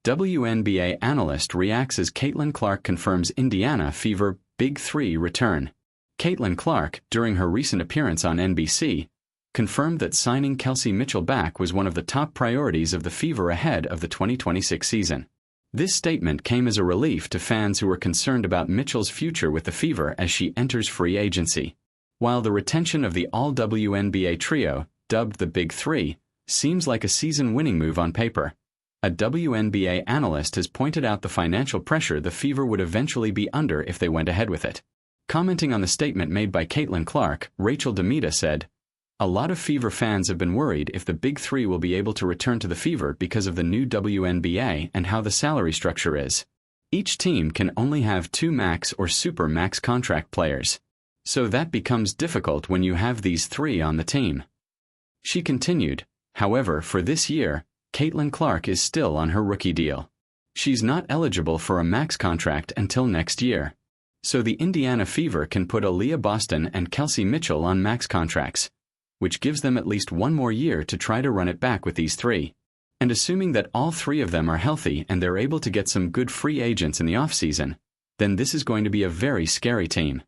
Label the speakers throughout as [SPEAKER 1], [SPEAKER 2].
[SPEAKER 1] WNBA Analyst reacts as Caitlin Clark confirms Indiana Fever Big Three return. Caitlin Clark, during her recent appearance on NBC, confirmed that signing Kelsey Mitchell back was one of the top priorities of the Fever ahead of the 2026 season. This statement came as a relief to fans who were concerned about Mitchell's future with the Fever as she enters free agency. While the retention of the all-WNBA trio, dubbed the Big Three, seems like a season-winning move on paper, a WNBA analyst has pointed out the financial pressure the Fever would eventually be under if they went ahead with it. Commenting on the statement made by Caitlin Clark, Rachel Demita said, "A lot of Fever fans have been worried if the Big Three will be able to return to the Fever because of the new WNBA and how the salary structure is. Each team can only have 2 max or super max contract players. So that becomes difficult when you have these 3 on the team." She continued, "However, for this year, Caitlin Clark is still on her rookie deal. She's not eligible for a max contract until next year. So the Indiana Fever can put Aaliyah Boston and Kelsey Mitchell on max contracts, which gives them at least 1 more year to try to run it back with these 3. And assuming that all 3 of them are healthy and they're able to get some good free agents in the offseason, then this is going to be a very scary team."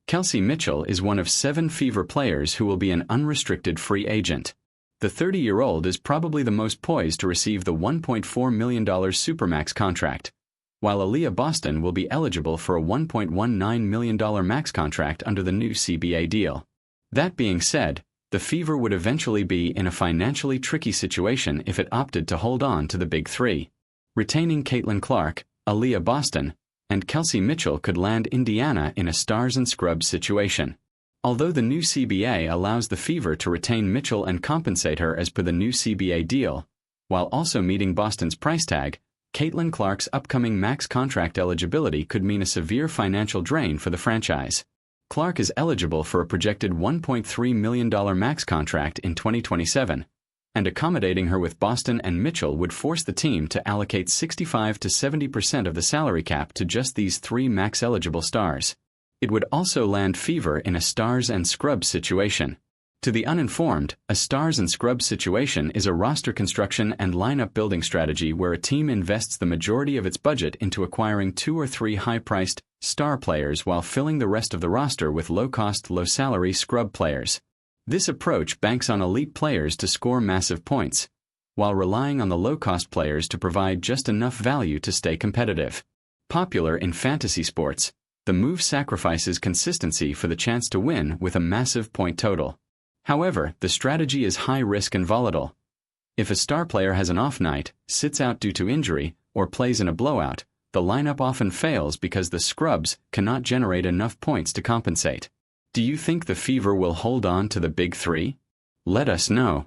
[SPEAKER 1] Kelsey Mitchell is one of 7 Fever players who will be an unrestricted free agent. The 30-year-old is probably the most poised to receive the $1.4 million Supermax contract, while Aaliyah Boston will be eligible for a $1.19 million max contract under the new CBA deal. That being said, the Fever would eventually be in a financially tricky situation if it opted to hold on to the Big Three. Retaining Caitlin Clark, Aaliyah Boston, and Kelsey Mitchell could land Indiana in a stars and scrubs situation. Although the new CBA allows the Fever to retain Mitchell and compensate her as per the new CBA deal, while also meeting Boston's price tag, Caitlin Clark's upcoming max contract eligibility could mean a severe financial drain for the franchise. Clark is eligible for a projected $1.3 million max contract in 2027, and accommodating her with Boston and Mitchell would force the team to allocate 65 to 70% of the salary cap to just these 3 max-eligible stars. It would also land Fever in a stars and scrubs situation. To the uninformed, a stars and scrubs situation is a roster construction and lineup building strategy where a team invests the majority of its budget into acquiring 2 or 3 high-priced star players while filling the rest of the roster with low-cost, low-salary scrub players. This approach banks on elite players to score massive points, while relying on the low-cost players to provide just enough value to stay competitive. Popular in fantasy sports, the move sacrifices consistency for the chance to win with a massive point total. However, the strategy is high risk and volatile. If a star player has an off night, sits out due to injury, or plays in a blowout, the lineup often fails because the scrubs cannot generate enough points to compensate. Do you think the Fever will hold on to the Big Three? Let us know.